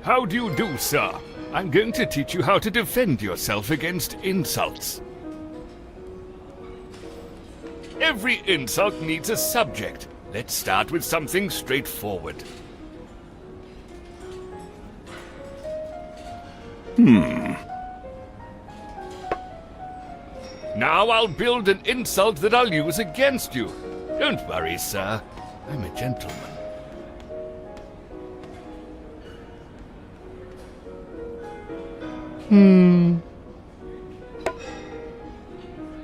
How do you do, sir? I'm going to teach you how to defend yourself against insults. Every insult needs a subject. Let's start with something straightforward. Now I'll build an insult that I'll use against you. Don't worry, sir. I'm a gentleman.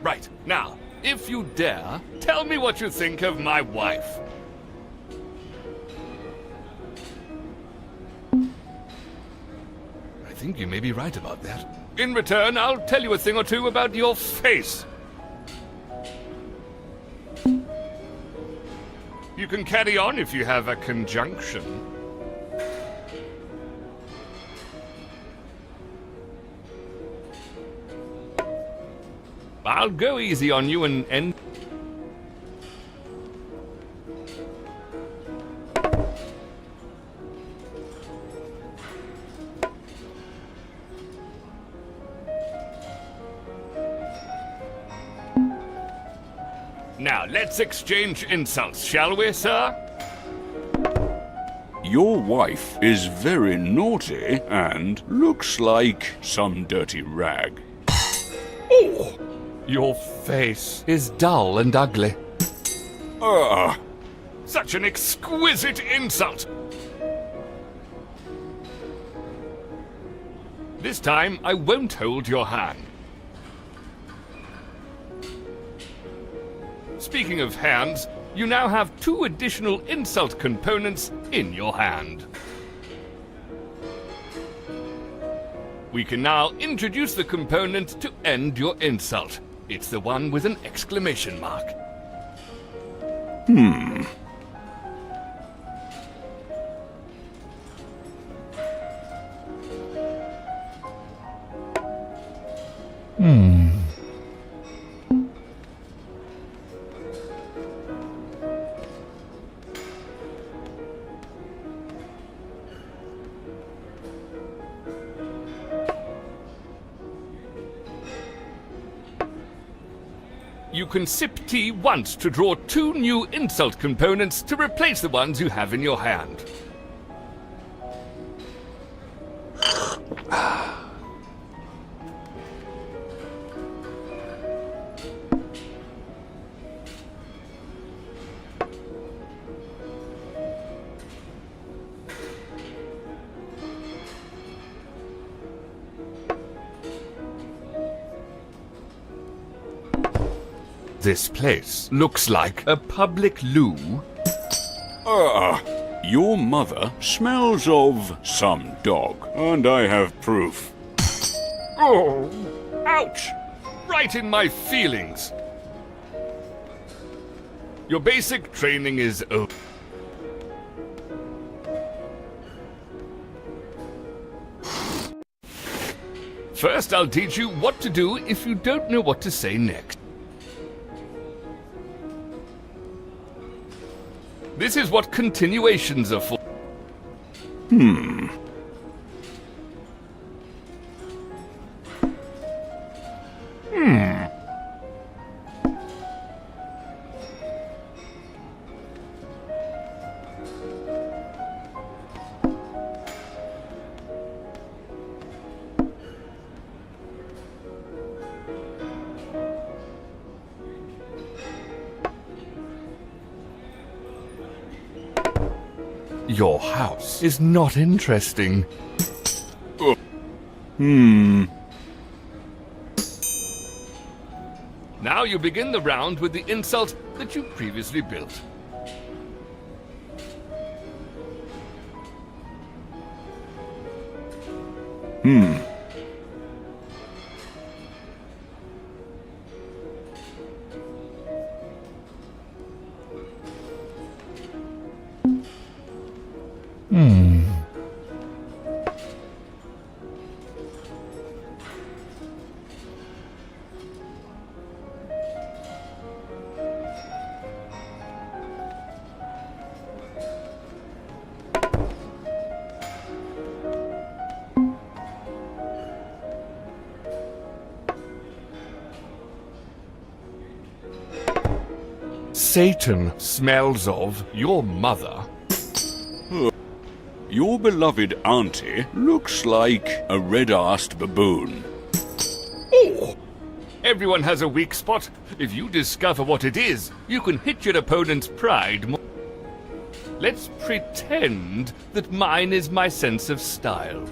Right, now, if you dare, tell me what you think of my wife. I think you may be right about that. In return, I'll tell you a thing or two about your face. You can carry on if you have a conjunction. I'll go easy on you and end. Now, let's exchange insults, shall we, sir? Your wife is very naughty and looks like some dirty rag. Oh! Your face is dull and ugly. Such an exquisite insult! This time, I won't hold your hand. Speaking of hands, you now have 2 additional insult components in your hand. We can now introduce the component to end your insult. It's the one with an exclamation mark. You can sip tea once to draw 2 new insult components to replace the ones you have in your hand. This place looks like a public loo. Your mother smells of some dog, and I have proof. Oh, ouch! Right in my feelings. Your basic training is over. First, I'll teach you what to do if you don't know what to say next. This is what continuations are for. Your house is not interesting. Now you begin the round with the insult that you previously built. Satan smells of your mother. Your beloved auntie looks like a red-arsed baboon. Oh! Everyone has a weak spot. If you discover what it is, you can hit your opponent's pride more. Let's pretend that mine is my sense of style.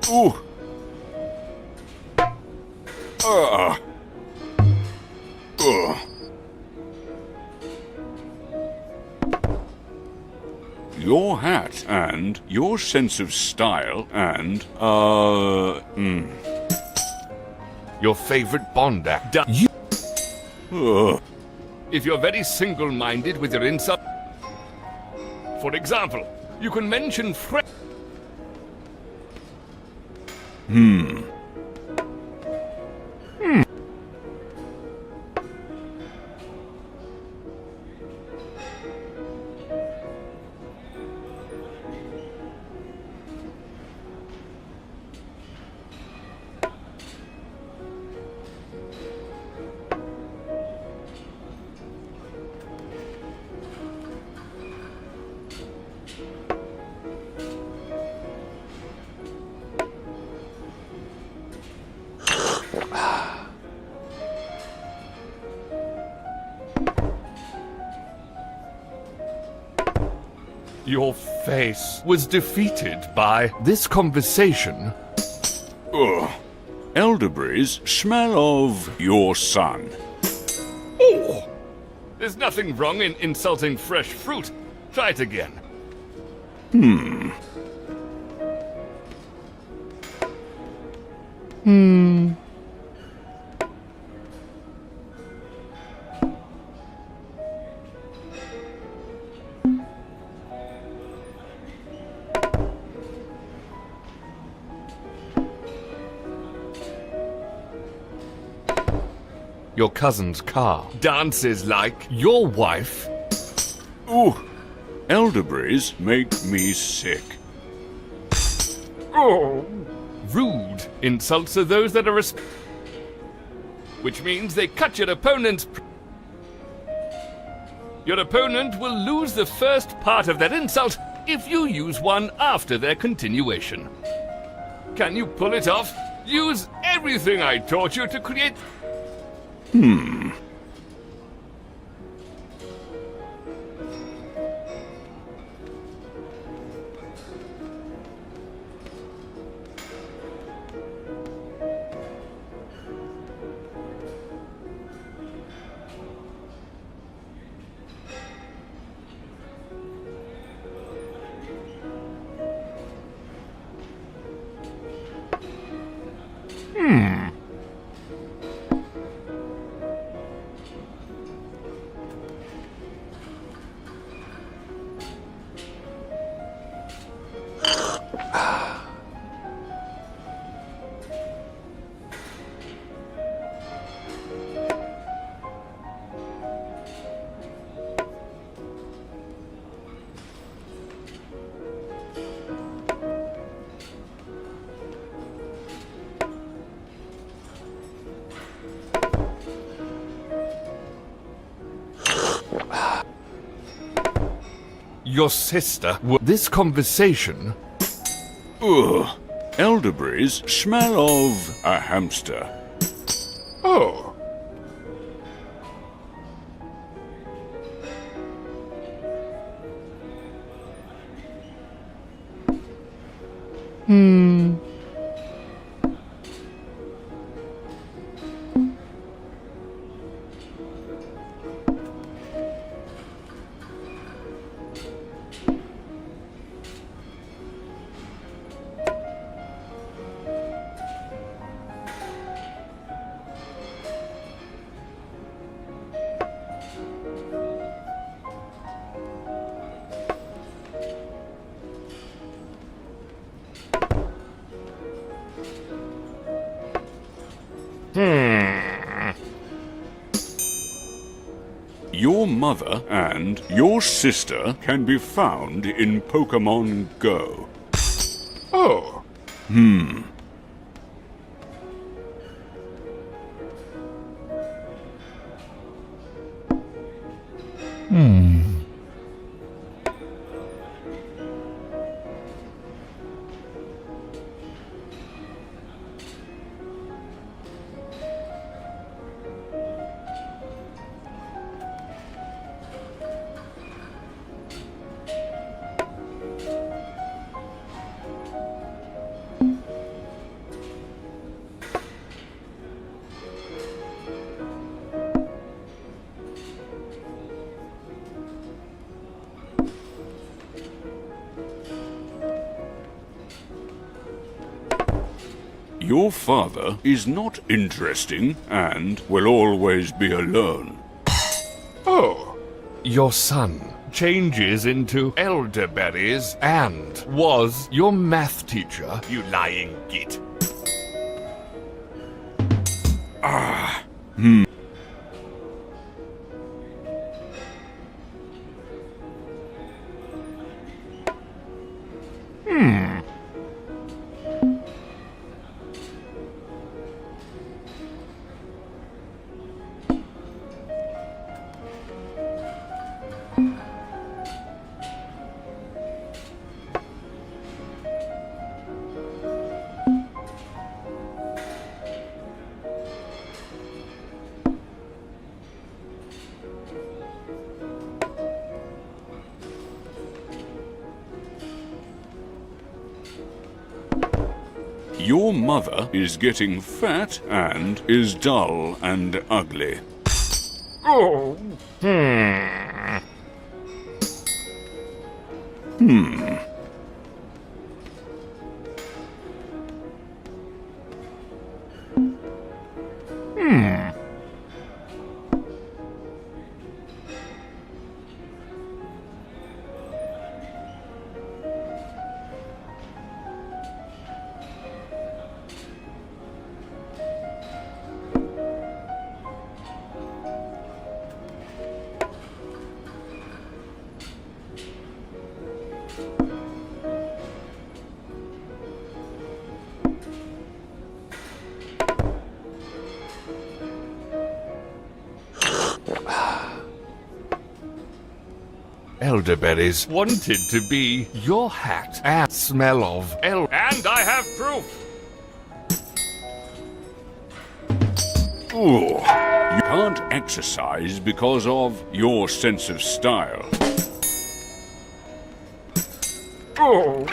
Ooh. Your hat and your sense of style and, Your favorite Bond actor. If you're very single-minded with your insult... For example, you can mention Your face was defeated by this conversation. elderberries smell of your son. Oh! There's nothing wrong in insulting fresh fruit. Try it again. Your cousin's car dances like your wife. Ooh, elderberries make me sick. Oh! Rude insults are those that are which means they cut your opponent's... Your opponent will lose the first part of that insult if you use one after their continuation. Can you pull it off? Use everything I taught you to create... Your sister... This conversation... Ugh. Elderberries smell of a hamster. Oh. Your mother and your sister can be found in Pokemon Go. Oh. Your father is not interesting and will always be alone. Oh. Your son changes into elderberries and was your math teacher, you lying git. Your mother is getting fat and is dull and ugly. Oh. Elderberries wanted to be your hat and smell of and I have proof. Ooh, you can't exercise because of your sense of style. Oh.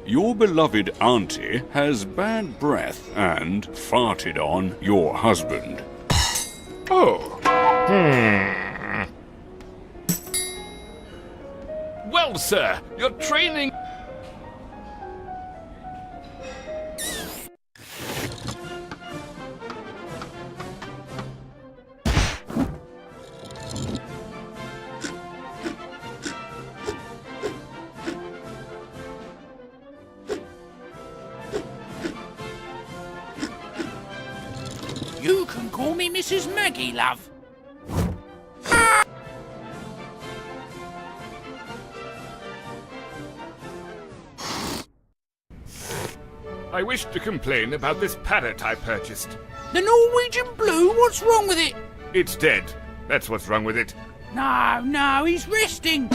Your beloved auntie has bad breath and farted on your husband. Oh. Well, sir, your training... Mrs. Maggie, love. I wish to complain about this parrot I purchased. The Norwegian Blue, what's wrong with it? It's dead. That's what's wrong with it. No, he's resting.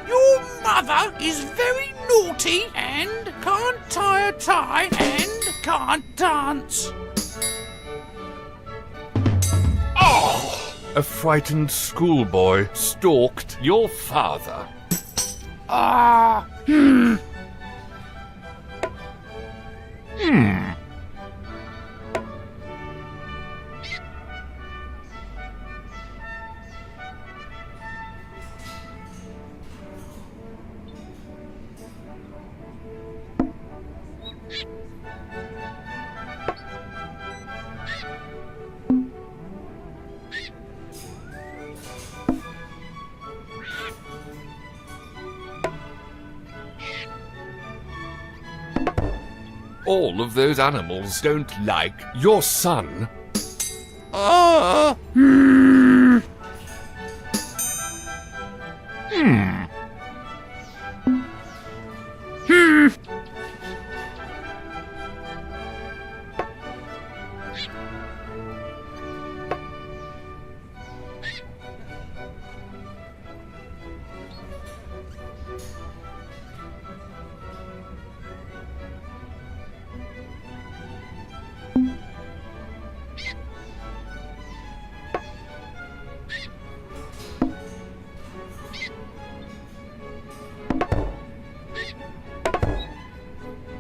Your mother is very naughty and can't tie a tie and can't dance. A frightened schoolboy stalked your father. All of those animals don't like your son.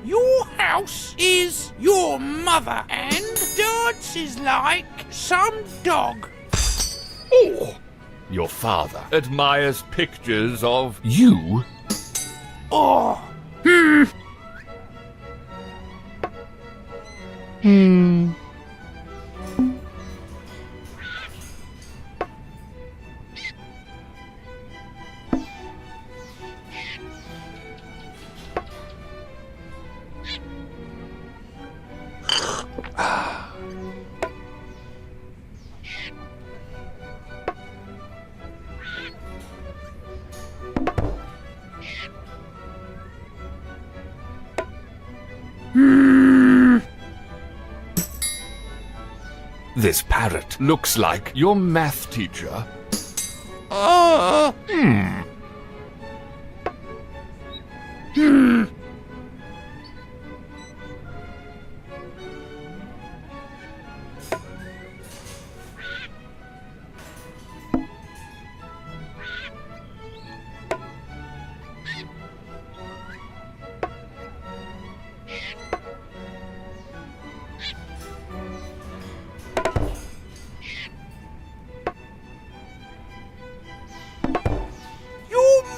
Your house is your mother and Dad's is like some dog. Oh! Your father admires pictures of you. Oh, This parrot looks like your math teacher.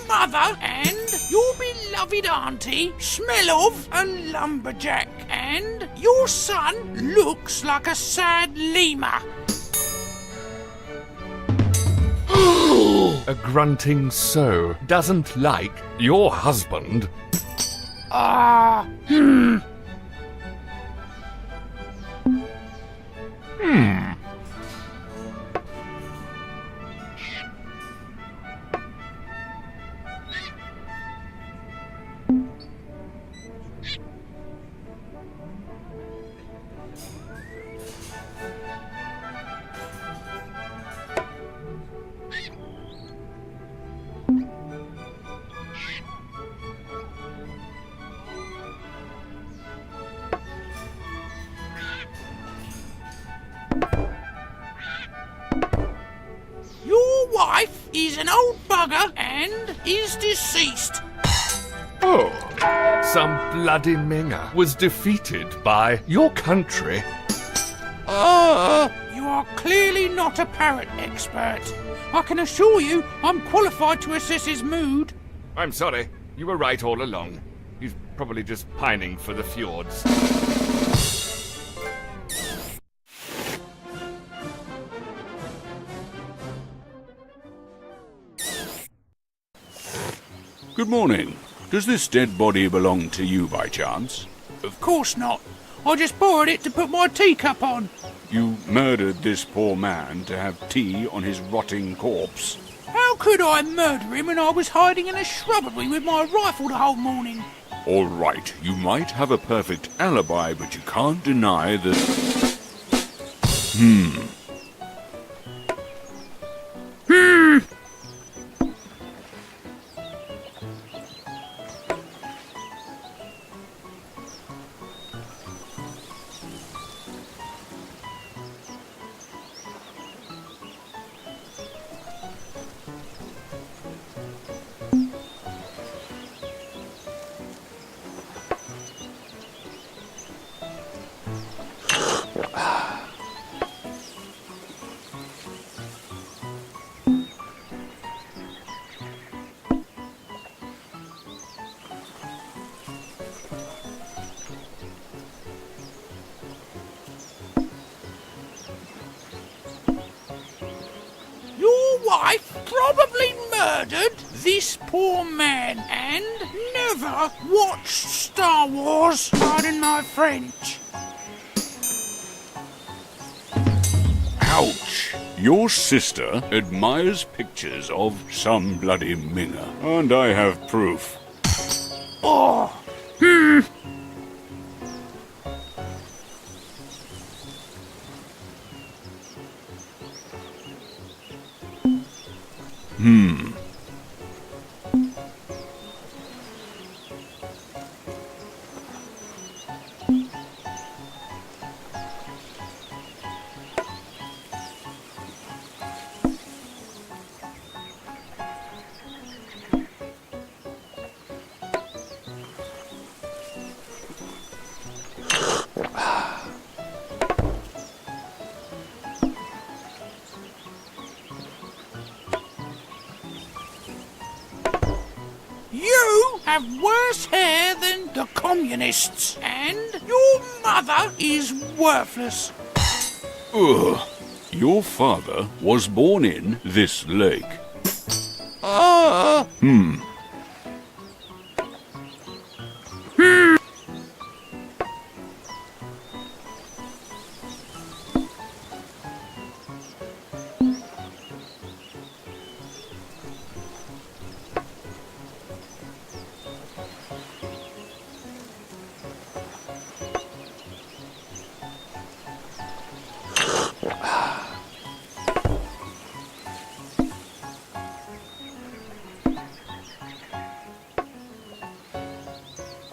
mother and your beloved auntie smell of a lumberjack, and your son looks like a sad lemur. A grunting sow doesn't like your husband. Your wife is an old bugger and is deceased. Oh, some bloody Minger was defeated by your country. You are clearly not a parrot expert. I can assure you I'm qualified to assess his mood. I'm sorry, you were right all along. He's probably just pining for the fjords. Good morning. Does this dead body belong to you by chance? Of course not. I just borrowed it to put my teacup on. You murdered this poor man to have tea on his rotting corpse. How could I murder him when I was hiding in a shrubbery with my rifle the whole morning? All right, you might have a perfect alibi, but you can't deny that... Your wife probably murdered this poor man and never watched Star Wars. Pardon my French. Ouch! Your sister admires pictures of some bloody Minger, and I have proof. Oh, you have worse hair than the communists, and your mother is worthless. Ugh. Your father was born in this lake.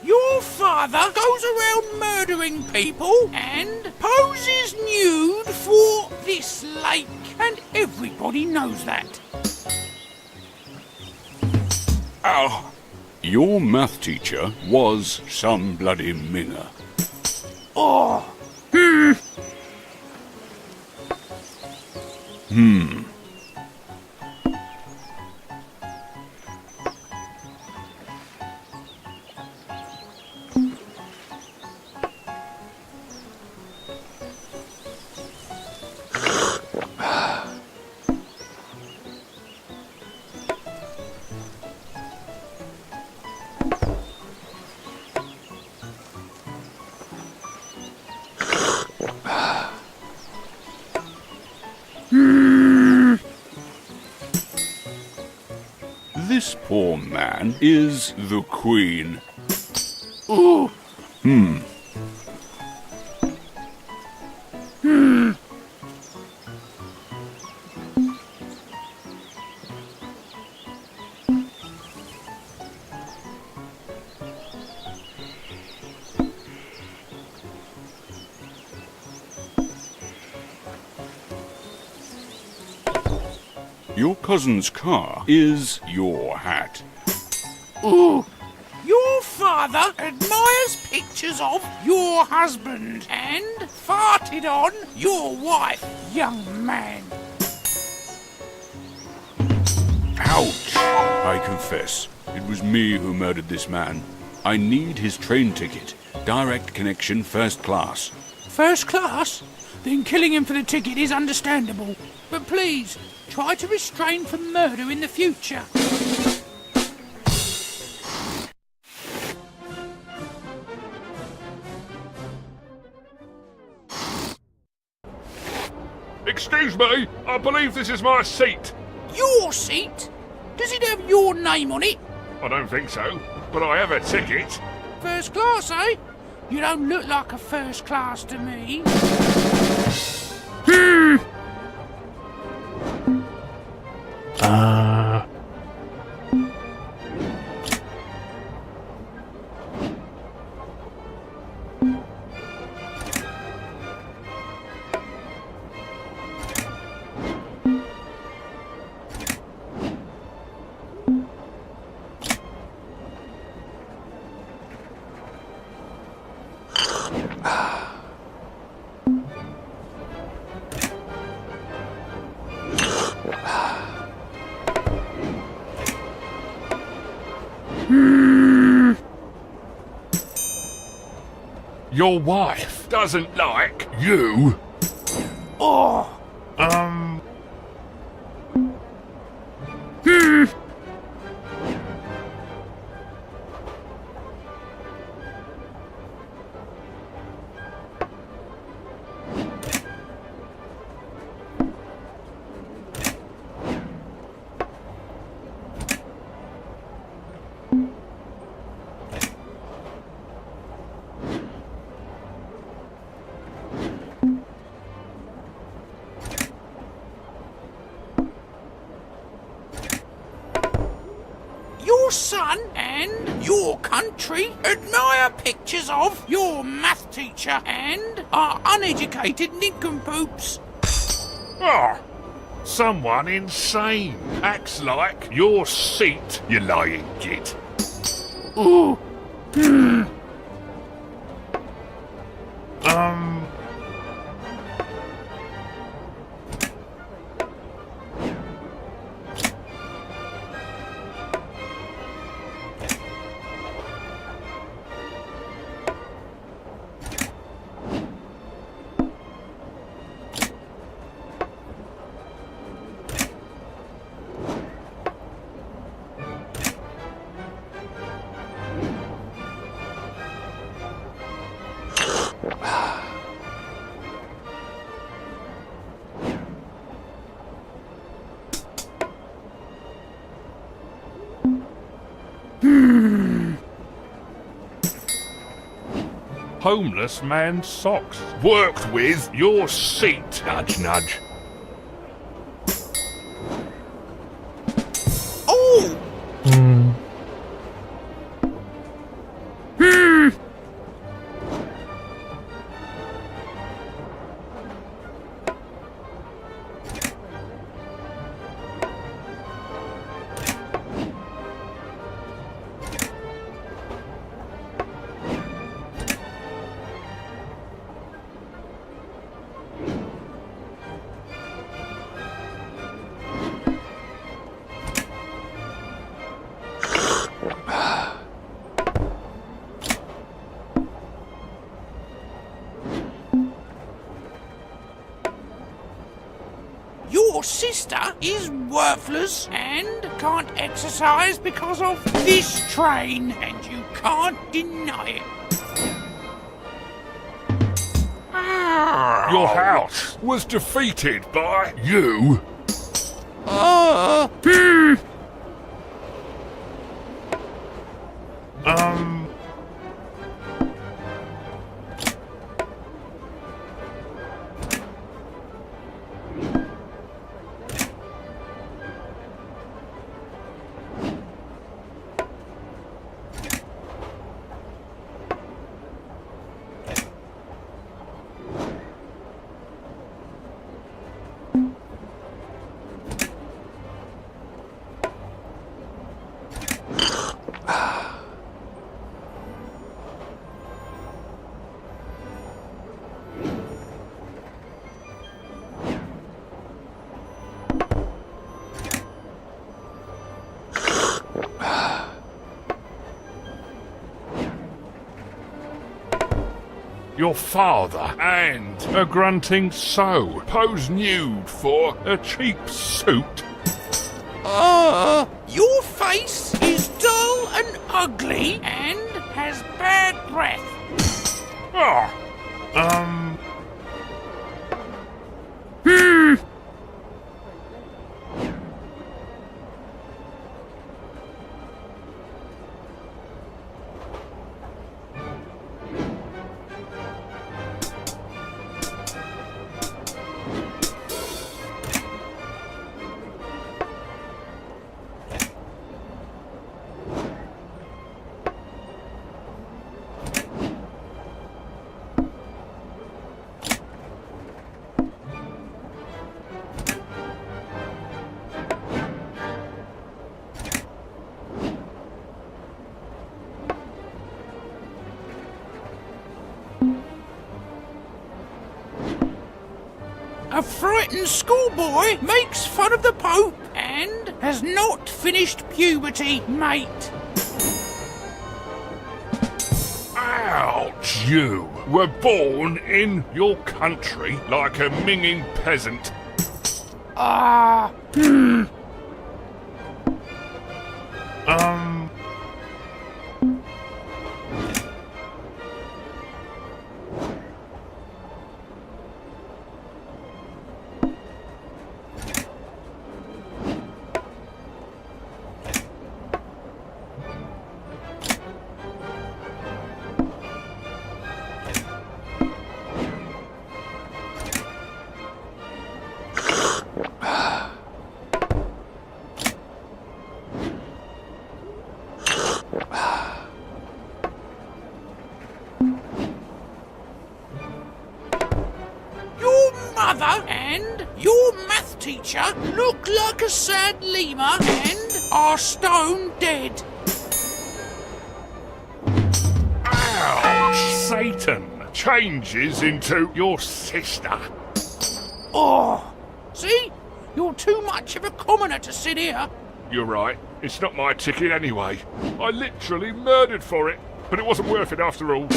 Your father goes around murdering people and poses nude for this lake, and everybody knows that. Ow! Your math teacher was some bloody Minger. Oh, This poor man is the Queen. ooh. Your cousin's car is your hat. Ooh. Your father admires pictures of your husband and farted on your wife, young man. Ouch! I confess, it was me who murdered this man. I need his train ticket. Direct connection, first class. First class? Then killing him for the ticket is understandable. But please, try to restrain from murder in the future. Excuse me, I believe this is my seat. Your seat? Does it have your name on it? I don't think so, but I have a ticket. First class, eh? You don't look like a first class to me. Your wife doesn't like you. Oh, your son and your country admire pictures of your math teacher and are uneducated nincompoops. Ah, someone insane acts like your seat, you lying git. Ooh. Homeless man's socks. Worked with your seat. Nudge, nudge. Oh! Your sister is worthless and can't exercise because of this train, and you can't deny it. Your house was defeated by you. your father, and a grunting sow pose nude for a cheap suit? Your face is dull and ugly and has bad breath. A frightened schoolboy makes fun of the Pope and has not finished puberty, mate. Ouch! You were born in your country like a minging peasant. Mother and your math teacher look like a sad lemur and are stone dead. Ouch! Satan changes into your sister. Oh, see? You're too much of a commoner to sit here. You're right. It's not my ticket anyway. I literally murdered for it, but it wasn't worth it after all.